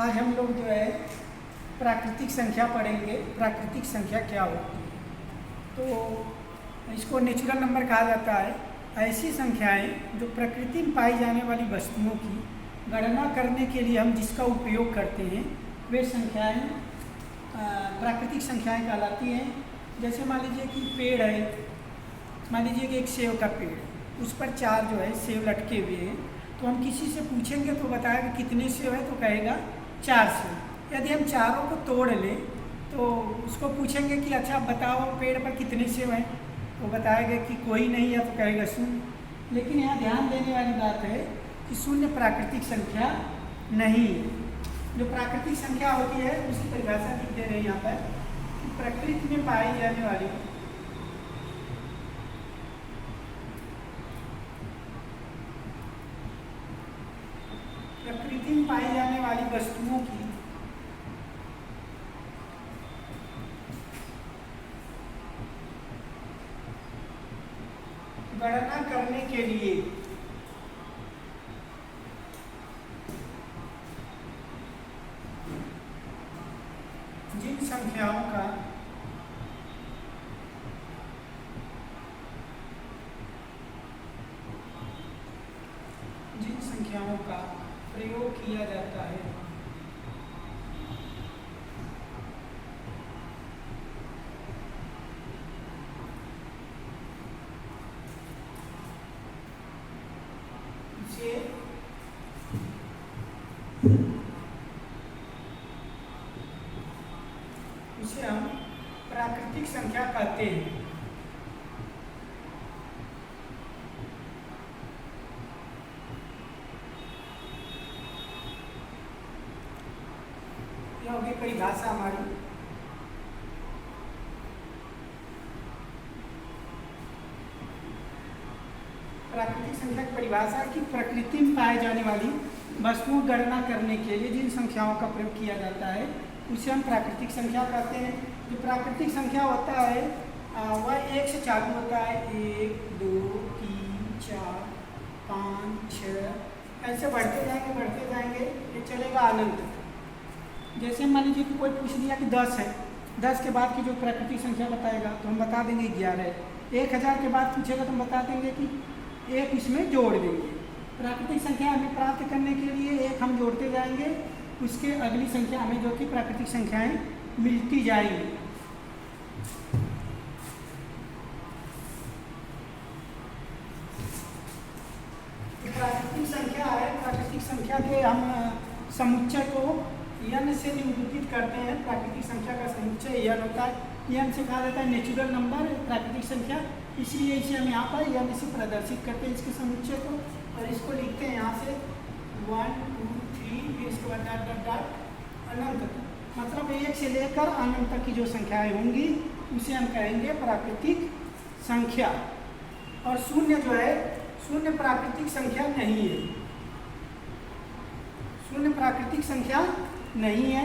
आज हम लोग जो है प्राकृतिक संख्या पढ़ेंगे। प्राकृतिक संख्या क्या होती है, तो इसको नेचुरल नंबर कहा जाता है। ऐसी संख्याएं जो प्रकृति में पाई जाने वाली वस्तुओं की गणना करने के लिए हम जिसका उपयोग करते हैं वे संख्याएं प्राकृतिक संख्याएं कहलाती हैं। जैसे मान लीजिए कि पेड़ है, मान लीजिए कि एक सेब का पेड़ है, उस पर 4 जो है सेब लटके हुए हैं, तो हम किसी से पूछेंगे तो बताएगा कितने सेब है, तो कहेगा 4 सेब। यदि हम चारों को तोड़ लें तो उसको पूछेंगे कि अच्छा बताओ पेड़ पर कितने सेब हैं, तो बताएगा कि कोई नहीं है, तो कहेगा 0। लेकिन यहाँ ध्यान देने वाली बात है कि 0 प्राकृतिक संख्या नहीं है। जो प्राकृतिक संख्या होती है उसकी परिभाषा लिख दे रहे हैं यहाँ पर कि प्रकृति में पाई जाने वाली वस्तुओं की गणना करने के लिए जिन संख्याओं का प्रयोग किया जाता है उसे हम प्राकृतिक संख्या कहते हैं। यह होगी परिभाषा हमारी। प्राकृतिक संख्या की परिभाषा की प्रकृति में पाए जाने वाली वस्तुओं गणना करने के लिए जिन संख्याओं का प्रयोग किया जाता है उसे हम प्राकृतिक संख्या कहते हैं। जो प्राकृतिक संख्या होता है वह 1 से चालू होता है। 1 2 3 4 5 6 ऐसे बढ़ते जाएंगे ये चलेगा अनंत। जैसे मान लीजिए कि कोई पूछ लिया कि 10 है, 10 के बाद की जो प्राकृतिक संख्या बताएगा तो हम बता देंगे 11 है। 1000 के बाद पूछेगा तो हम बता देंगे कि 1 इसमें जोड़ देंगे। प्राकृतिक संख्या हमें प्राप्त करने के लिए 1 हम जोड़ते जाएंगे, उसके अगली संख्या हमें जो कि प्राकृतिक संख्याएं मिलती जाएंगी। प्राकृतिक संख्या है, प्राकृतिक संख्या के हम समुच्चय को n से निरूपित करते हैं। प्राकृतिक संख्या का समुच्चय n होता है। n से कहा जाता है नेचुरल नंबर प्राकृतिक संख्या, इसलिए इसे हम यहाँ पर n से प्रदर्शित करते हैं इसके समुच्चय को, और इसको लिखते हैं यहाँ से 1 2 3 फिर इसके बाद डॉट डॉट डॉट अनंत तक। मतलब 1 से लेकर अनंत तक की जो संख्याएं होंगी उसे हम कहेंगे प्राकृतिक संख्या। और 0 जो है 0 प्राकृतिक संख्या नहीं है। 0 प्राकृतिक संख्या नहीं है,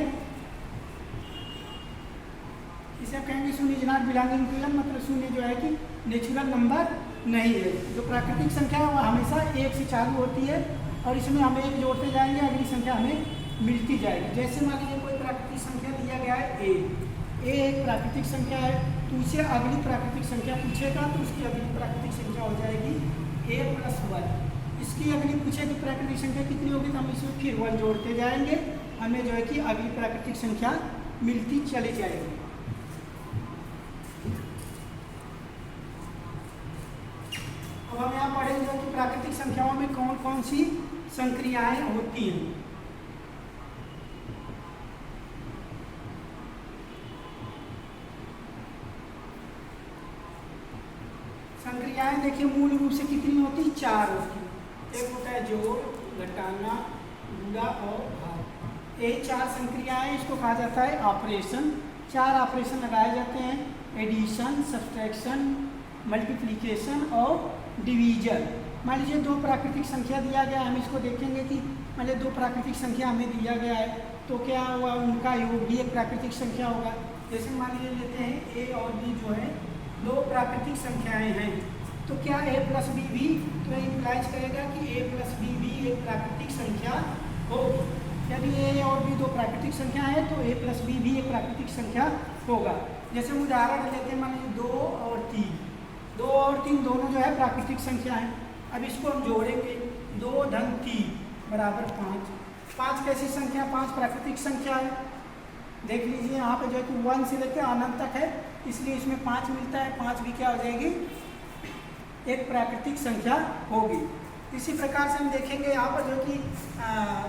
इसे कहेंगे 0 is not belonging to n, मतलब 0 जो है कि नेचुरल नंबर नहीं है। जो प्राकृतिक संख्या है वह हमेशा 1 से चालू होती है और इसमें हम 1 जोड़ते जाएंगे, अगली संख्या हमें मिलती जाएगी। जैसे मान लीजिए कोई प्राकृतिक संख्या दिया गया है a एक प्राकृतिक संख्या है, तो उसे अगली प्राकृतिक संख्या पूछेगा तो उसकी अगली प्राकृतिक संख्या हो जाएगी a + 1। इसकी अगली पूछेगी प्राकृतिक संख्या कितनी होगी, तो हम इसमें फिर 1 जोड़ते जाएंगे, हमें जो है कि अगली प्राकृतिक संख्या मिलती चली जाएगी। अब हम यहाँ पढ़ेंगे कि प्राकृतिक संख्याओं में कौन कौन सी संक्रियाएं होती हैं। संक्रियाएं देखिए मूल रूप से कितनी होती है, 4 होती है। एक होता है जोड़, घटाना, गुणा और भाग। यही 4 संक्रियाएं, इसको कहा जाता है ऑपरेशन। 4 ऑपरेशन लगाए जाते हैं, एडिशन, सब्सट्रैक्शन, मल्टीप्लिकेशन और डिवीजन। मान लीजिए 2 प्राकृतिक संख्या दिया गया, हम इसको देखेंगे कि मान लीजिए 2 प्राकृतिक संख्या हमें दिया गया है तो क्या हुआ, उनका योग भी एक प्राकृतिक संख्या होगा। जैसे मान लीजिए लेते हैं a और b जो है 2 प्राकृतिक संख्याएं हैं, तो क्या a + b भी तो इंप्लाइज करेगा कि a + b भी एक प्राकृतिक संख्या होगी। यदि यदि ए और बी दो प्राकृतिक संख्या है तो ए प्लस बी भी एक प्राकृतिक संख्या होगा। जैसे हम उदाहरण लेते हैं, मान लीजिए 2 और 3, 2 और 3 दोनों जो है प्राकृतिक संख्या है। अब इसको हम जोड़ेंगे, 2 धन 3 बराबर 5। 5 कैसी संख्या? 5 प्राकृतिक संख्या है। देख लीजिए यहाँ पे जो है कि 1 से लेकर अनंत तक है, इसलिए इसमें 5 मिलता है। 5 भी क्या हो जाएगी? एक प्राकृतिक संख्या होगी। इसी प्रकार से हम देखेंगे यहाँ पर जो कि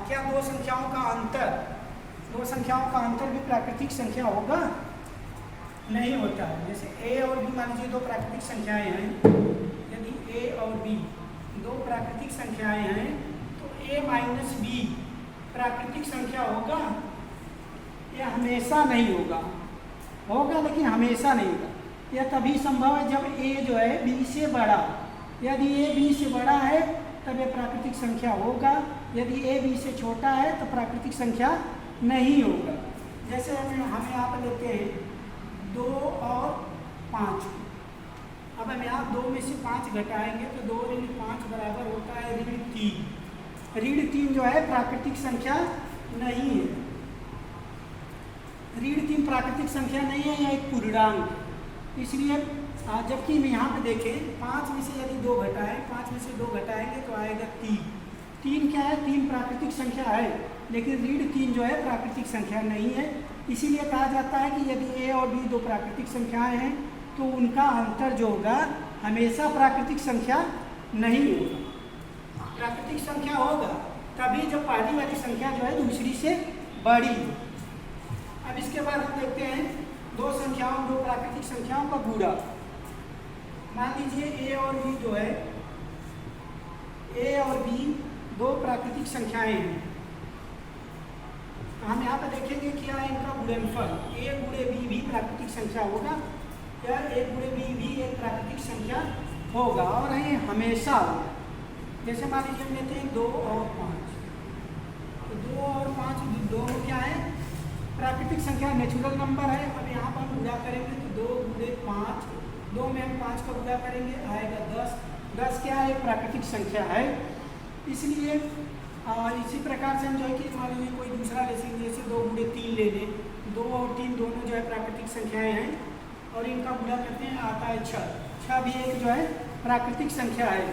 क्या दो संख्याओं का अंतर भी प्राकृतिक संख्या होगा? नहीं होता है। जैसे ए और बी मान लीजिए दो प्राकृतिक संख्याएं हैं, यदि ए और बी दो प्राकृतिक संख्याएं हैं तो ए माइनस बी प्राकृतिक संख्या होगा? यह हमेशा नहीं होगा, होगा लेकिन हमेशा नहीं होगा। यह तभी संभव है जब ए जो है बी से बड़ा। यदि ए बी से बड़ा है तब यह प्राकृतिक संख्या होगा, यदि ए बी से छोटा है तो प्राकृतिक संख्या नहीं होगा। जैसे हम यहाँ पर लेते हैं 2 और 5। अब हम यहाँ 2 में से 5 घटाएंगे तो 2 ऋण 5 बराबर होता है ऋण 3। ऋण 3 जो है प्राकृतिक संख्या नहीं है। ऋण 3 प्राकृतिक संख्या नहीं है, यह एक पूर्णांक। इसलिए जबकि हम यहाँ पे देखें 5 में से यदि 2 घटाएं, 5 में से 2 घटाएंगे तो आएगा 3। 3 क्या है? 3 प्राकृतिक संख्या है, लेकिन ऋण 3 जो है प्राकृतिक संख्या नहीं है। इसीलिए कहा जाता है कि यदि ए और बी दो प्राकृतिक संख्याएं हैं तो उनका अंतर जो होगा हमेशा प्राकृतिक संख्या नहीं होगा। प्राकृतिक संख्या होगा तभी जब पहली वाली संख्या जो है दूसरी से बड़ी हो। अब इसके बाद हम देखते हैं दो प्राकृतिक संख्याओं का गुणा। मान लीजिए ए और बी जो है, ए और बी दो प्राकृतिक संख्याएं हैं। हम यहाँ पर देखेंगे क्या है इनका गुणनफल। ए गुणे बी भी प्राकृतिक संख्या होगा, या ए गुणे बी भी एक प्राकृतिक संख्या होगा, और ये हमेशा होगा। जैसे मान लीजिए हम लेते हैं 2 और 5, तो 2 और 5 दोनों क्या है? प्राकृतिक संख्या, नेचुरल नंबर है। अब यहाँ पर हम गुणा करेंगे तो 2 गुणे 5, 2 में हम 5 का गुणा करेंगे आएगा 10। 10 क्या है? एक प्राकृतिक संख्या है। इसलिए इसी प्रकार से हम जो है कि मान लीजिए कोई दूसरा ले सकते, जैसे 2 गुणे 3 ले लें। 2 और 3 दोनों जो है प्राकृतिक संख्याएं हैं और इनका गुणा करते हैं आता है 6। 6 भी एक जो है प्राकृतिक संख्या है।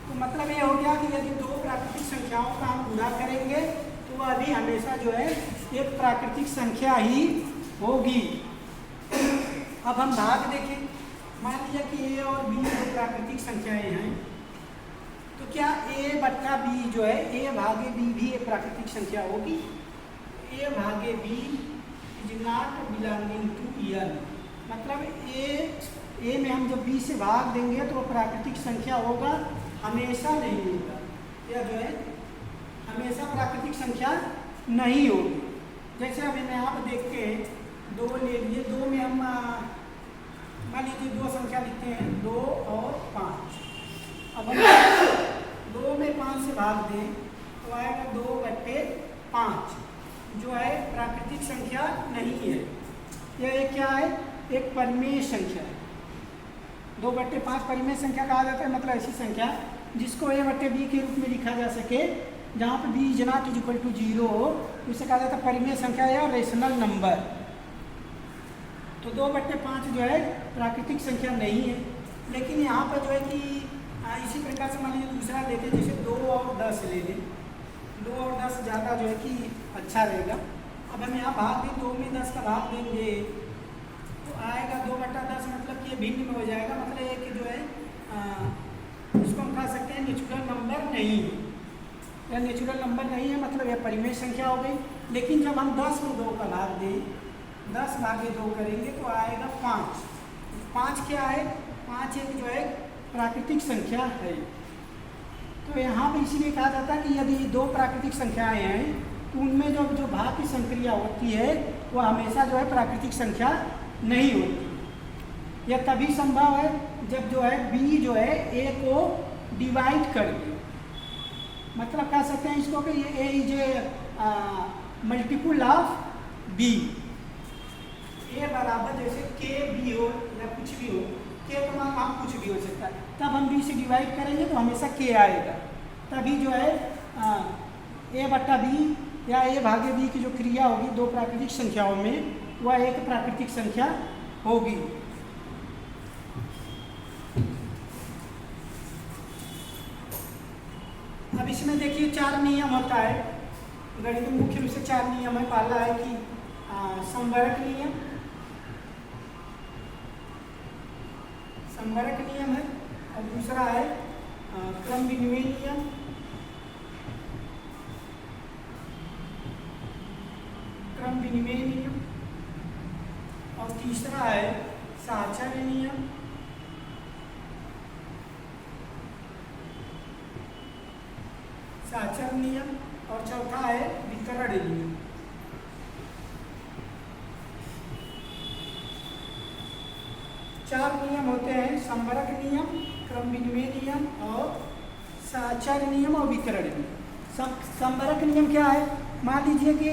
तो मतलब ये हो गया कि यदि दो प्राकृतिक संख्याओं का हम गुणा करेंगे तो वह भी हमेशा जो है एक प्राकृतिक संख्या ही होगी। अब हम भाग देखें। मान लीजिए कि ए और बी दो प्राकृतिक संख्याएं हैं, तो क्या ए बट्टा बी जो है, ए भागे बी भी एक प्राकृतिक संख्या होगी? ए भागे B is not belonging to N. मतलब ए में हम जब बी से भाग देंगे तो वह प्राकृतिक संख्या होगा, हमेशा नहीं होगा। यह जो है हमेशा प्राकृतिक संख्या नहीं होगी। जैसे अभी मैं यहाँ पर देखते हैं 2 ले लिए, 2 में हम मान लीजिए 2 संख्या लिखते हैं 2 और 5। अब हम 2 में 5 से भाग दें तो आएगा 2/5, जो है प्राकृतिक संख्या नहीं है। यह एक क्या है? एक परिमेय संख्या है। 2/5 परिमेय संख्या कहा जाता है, मतलब ऐसी संख्या जिसको a/b के रूप में लिखा जा सके, जहाँ पर b is not equal to 0 हो, उसे कहा जाता है परिमेय संख्या या रेशनल नंबर। तो 2/5 जो है प्राकृतिक संख्या नहीं है। लेकिन यहाँ पर जो है कि इसी प्रकार से मान लीजिए दूसरा लेते हैं, जैसे 2 और 10 ले लें। 2 और 10 ज़्यादा जो है कि अच्छा रहेगा। अब हम यहाँ भाग दें, 2 में 10 का भाग देंगे तो आएगा 2/10, मतलब कि ये भिन्न में हो जाएगा। मतलब ये कि जो है इसको हम कह सकते हैं नेचुरल नंबर नहीं है। यह नेचुरल नंबर नहीं है, मतलब यह परिमेय संख्या हो गई। लेकिन जब हम 10 में 2 का भाग दें, 10 भागे 2 करेंगे तो आएगा 5। 5 क्या है? 5 एक जो है प्राकृतिक संख्या है। तो यहाँ पे इसीलिए कहा जाता है कि यदि 2 प्राकृतिक संख्याएं हैं तो उनमें जो भाग की संक्रिया होती है वो हमेशा जो है प्राकृतिक संख्या नहीं होती। यह तभी संभव है जब जो है b जो है a को डिवाइड कर दे। मतलब कह सकते हैं इसको कि ये a is a multiple of b। a बराबर जैसे k b हो या कुछ भी हो, k का मान आप कुछ भी हो सकता है, तब हम b से डिवाइड करेंगे तो हमेशा k आएगा। तभी जो है a/b या ए भागे बी की जो क्रिया होगी दो प्राकृतिक संख्याओं में, वह एक प्राकृतिक संख्या होगी। अब इसमें देखिए 4 नियम होता है गणित में, मुख्य रूप से 4 नियम है। पहला है कि संवरक नियम, संवरक नियम है, और दूसरा है क्रम विनिमय नियम, क्रम विनिमय नियम, और तीसरा है साहचर्य नियम, साहचर्य नियम, और चौथा है वितरण नियम। चार नियम होते हैं, संवरक नियम, क्रम विनिमय नियम, और साहचर्य नियम और वितरण नियम। संवरक नियम क्या है? मान लीजिए कि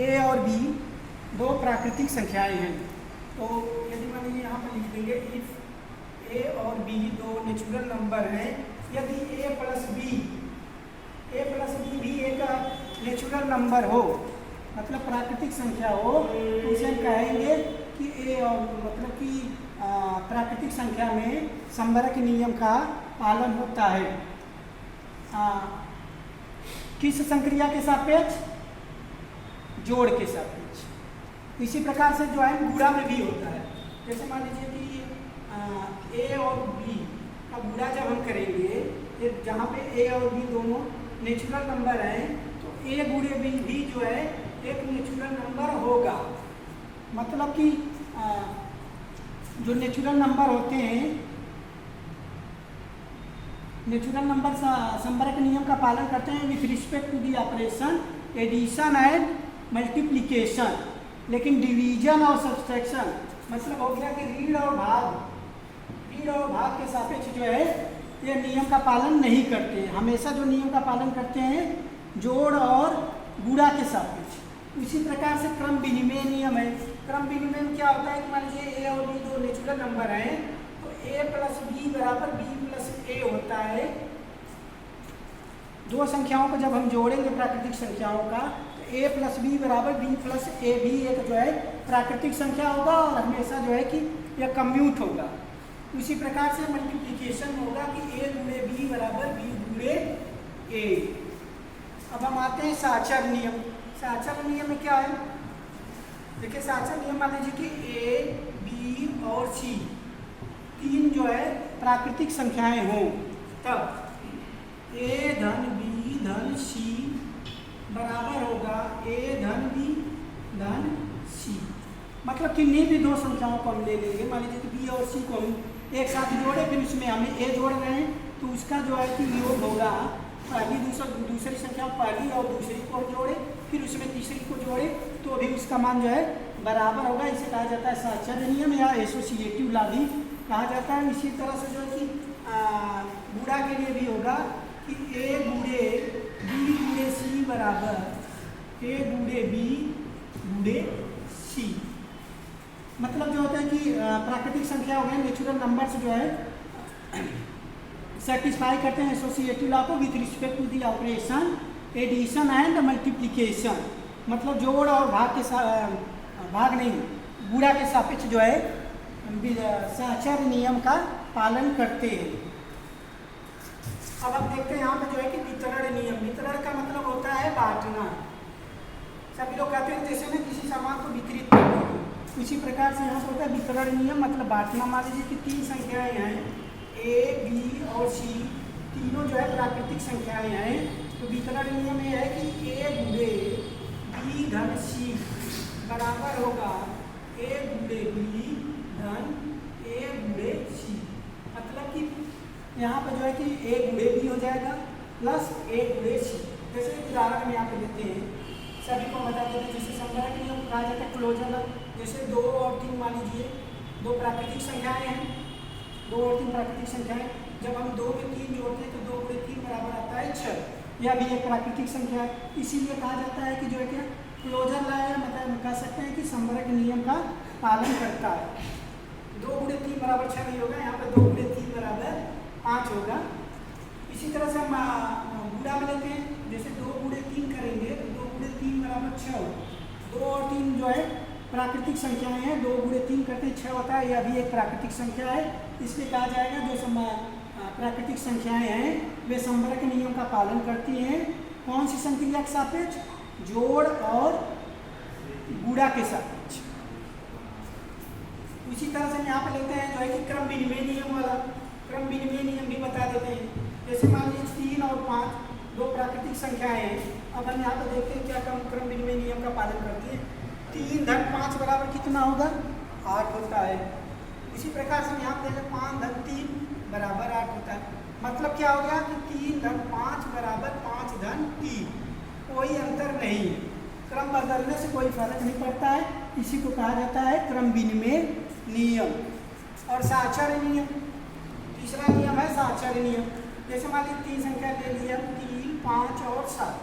ए और बी दो प्राकृतिक संख्याएं हैं, तो यदि मान लीजिए यहाँ पर लिख देंगे इफ ए और बी दो नेचुरल नंबर हैं, यदि ए प्लस बी भी एक नेचुरल नंबर हो, मतलब प्राकृतिक संख्या हो, तो उसे हम कहेंगे कि ए और मतलब कि प्राकृतिक संख्या में संवरक नियम का पालन होता है। किस संक्रिया के सापेक्ष? जोड़ के सापेक्ष। इसी प्रकार से जो है गुणा में भी होता है। जैसे मान लीजिए कि ए और बी का गुणा जब हम करेंगे, जहाँ पे ए और बी दोनों नेचुरल नंबर हैं, तो ए गुणे बी भी जो है एक नेचुरल नंबर होगा। मतलब कि जो नेचुरल नंबर होते हैं, नेचुरल नंबर संवरक नियम का पालन करते हैं with respect to the operation addition and multiplication, लेकिन डिवीजन और सब्सट्रैक्शन मतलब हो गया कि ऋण और भाग के सापेक्ष जो है ये नियम का पालन नहीं करते। हमेशा जो नियम का पालन करते हैं जोड़ और गुणा के सापेक्ष। इसी प्रकार से क्रम विनिमय नियम है। क्रम विनिमय में क्या होता है कि मान लीजिए ए और बी दो नेचुरल नंबर हैं, तो ए प्लस बी बराबर बी प्लस ए होता है। दो संख्याओं को जब हम जोड़ेंगे प्राकृतिक संख्याओं का, तो ए प्लस बी बराबर बी प्लस ए भी एक जो है प्राकृतिक संख्या होगा, और हमेशा जो है कि यह कम्यूट होगा। उसी प्रकार से मल्टीप्लिकेशन होगा कि ए गुणे बी बराबर बी गुणे ए। अब हम आते हैं साहचर्य नियम। साहचर्य नियम में क्या है? देखिए साहचर्य नियम मान लीजिए कि ए, बी और सी तीन जो है प्राकृतिक संख्याएं हों, तब ए धन बी धन सी बराबर होगा ए धन बी धन सी। मतलब किन्हीं भी दो संख्याओं को हम ले लेंगे, मान लीजिए कि बी और सी को हम एक साथ जोड़े, फिर उसमें हमें ए जोड़ रहे हैं, तो उसका जो है कि योग होगा दूसरी संख्या पहली और दूसरी को जोड़े, फिर उसमें तीसरी को जोड़े, तो अभी उसका मान जो है बराबर होगा। इसे कहा जाता है साहचर्य नियम या एसोसिएटिव लॉ भी कहा जाता है। इसी तरह से जो है कि गुणा के लिए भी होगा कि ए गुणे बी गुणे सी बराबर ए गुणे बी गुणे सी। मतलब जो होता है कि प्राकृतिक संख्या हो गए नेचुरल नंबर से जो है सेटिस्फाई करते हैं एसोसिएटिव लॉ को with respect to the operation addition and multiplication. मतलब जोड़ और भाग नहीं गुणा के सापेक्ष जो है साहचर्य नियम का पालन करते हैं। अब हम देखते हैं यहाँ पे जो है कि वितरण नियम। वितरण का मतलब होता है बांटना। सभी लोग कहते हैं जैसे ना किसी सामान को वितरित करना, इसी प्रकार से यहाँ पर होता है वितरण नियम मतलब बांटना। मान लीजिए कि तीन संख्याएं हैं ए, बी और सी, तीनों जो है प्राकृतिक संख्याएं हैं, तो वितरण नियम ये है कि ए गुणे बी धन सी बराबर होगा ए गुणे बी धन ए गुणे सी। मतलब कि यहाँ पर जो है कि ए गुणे बी हो जाएगा प्लस ए गुणे सी। जैसे एक उदाहरण हम यहाँ पे लेते हैं, सभी को बता देते हैं। जैसे संवरक नियम कहा जाता है क्लोजर लॉ। जैसे 2 और 3 मान लीजिए दो प्राकृतिक संख्याएं हैं, 2 और 3 प्राकृतिक संख्याएं। जब हम 2 में 3 जोड़ते हैं तो 2 गुणे 3 बराबर आता है 6। यह भी एक प्राकृतिक संख्या है, इसीलिए कहा जाता है कि जो है क्या क्लोजर लॉ है, मतलब कह सकते हैं कि संवरक नियम का पालन करता है। 2 गुणे 3 बराबर 6 नहीं होगा, यहाँ पर 2 गुणे 3 बराबर 5 होगा। इसी तरह से हम गुणा में लेते हैं। जैसे 2 गुणे 3 करेंगे तो 2 गुणे 3 बराबर 6 होगा। 2 और 3 जो है प्राकृतिक संख्याएं हैं, 2 गुणे 3 करते हैं 6 होता है। यह भी एक प्राकृतिक संख्या है, इसलिए कहा जाएगा जो प्राकृतिक संख्याएं हैं वे संवर्ग के नियम का पालन करती हैं। कौन सी संक्रिया के सापेक्ष? जोड़ और गुणा के सापेक्ष। इसी तरह से हम यहाँ पर लेते हैं जो है कि क्रम विनिमय नियम वाला, क्रम विनिमय नियम भी बता देते हैं। जैसे मान लीजिए 3 और 5 दो प्राकृतिक संख्याएं हैं। अब हम यहाँ पर देखते हैं क्या क्रम विनिमय नियम का पालन करती है। 3 धन 5 बराबर कितना होगा? 8 होता है। इसी प्रकार से हम यहाँ पर देखें 5 धन 3 बराबर 8 होता है। मतलब क्या हो गया कि 3 धन 5 बराबर 5 धन 3, कोई अंतर नहीं है। क्रम बदलने से कोई फर्क नहीं पड़ता है, इसी को कहा जाता है क्रम विनिमय नियम। और साक्षर नियम, तीसरा नियम है साक्षर नियम। जैसे मान लीजिए 3 संख्या ले लिया, 3, 5 और 7।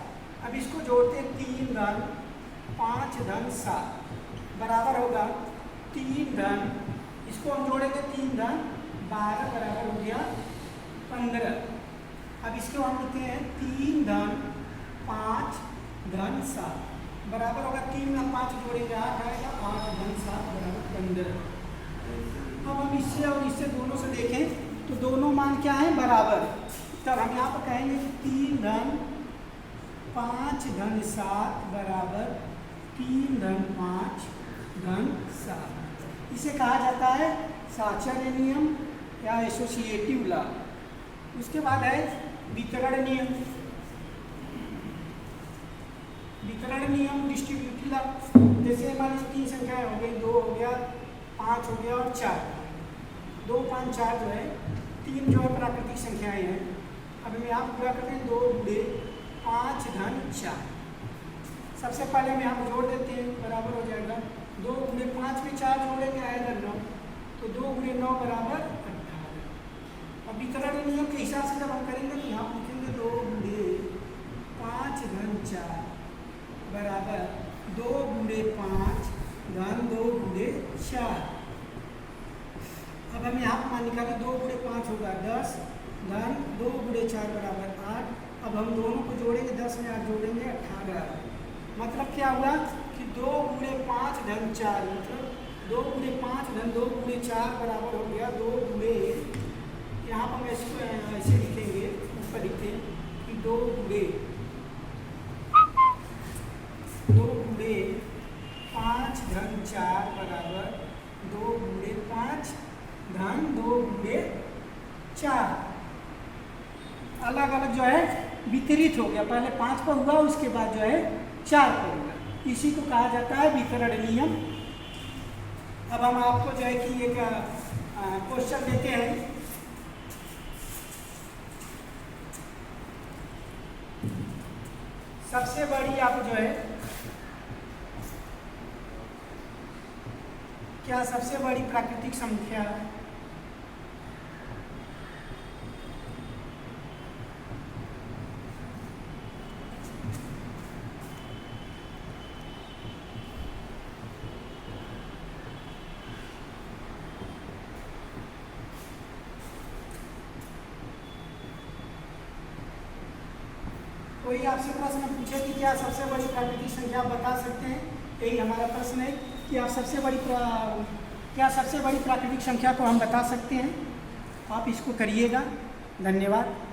अब इसको जोड़ते हैं 3 धन 5 धन 7 बराबर होगा 3 धन, इसको हम जोड़ेंगे 3 धन 12 बराबर हो गया 15। अब इसको हम लिखते हैं 3 धन 5 धन 7 बराबर होगा 3 में 5 जोड़ेंगे 8 आएगा, 8 धन 7 बराबर 15। अब हम इससे और इससे दोनों से देखें तो दोनों मान क्या है? बराबर। तब हम यहाँ पर कहेंगे कि 3 धन 5 धन 7 बराबर 3 धन 5 धन 7। इसे कहा जाता है साक्षर नियम या एसोसिएटिव लॉ। उसके बाद है वितरण नियम। वितरण नियम डिस्ट्रीब्यूटिव लॉ। जैसे मान लीजिए 3 संख्याएं हो गई, 2 हो गया, 5 हो गया और 4। 2, 5, 4 जो है 3 जो है प्राकृतिक संख्याएं हैं। अब हम यहाँ पूरा करते हैं 2 गुणे 5 धन 4। सबसे पहले हम यहाँ जोड़ देते हैं, बराबर हो जाएगा 2 गुणे 5 में 4 जोड़ेंगे आएगा 9, तो 2 गुणे 9 बराबर 18। अब वितरण नियम के हिसाब से जब हम करेंगे तो यहाँ लिखेंगे 2 गुणे 5 धन 4 बराबर 2 गुणे 5 धन 2 गुणे 4। अब हम यहाँ पर मान निकालें 2 गुणे 5 होगा 10 धन 2 गुणे 4 बराबर 8। अब हम दोनों को जोड़ेंगे, 10 में 8 जोड़ेंगे 18। मतलब क्या हुआ कि 2 गुणे 5 धन 4, मतलब 2 गुणे 5 धन 2 गुणे 4 बराबर हो गया 2 गुणे, यहाँ पर हम इसको ऐसे लिखेंगे, ऊपर लिखते हैं कि 2 गुणे 5 धन 4 बराबर 2 गुणे 5 धन 2 गुणे 4। अलग अलग जो है वितरित हो गया, पहले 5 पर हुआ, उसके बाद जो है 4 पर हुआ। इसी को कहा जाता है वितरण नियम। अब हम आपको जो है कि एक क्वेश्चन देते हैं। सबसे बड़ी आप जो है क्या सबसे बड़ी प्राकृतिक संख्या कोई आपसे प्रश्न पूछे कि क्या सबसे बड़ी प्राकृतिक संख्या आप बता सकते हैं? यही हमारा प्रश्न है कि आप क्या सबसे बड़ी प्राकृतिक संख्या को हम बता सकते हैं? आप इसको करिएगा। धन्यवाद।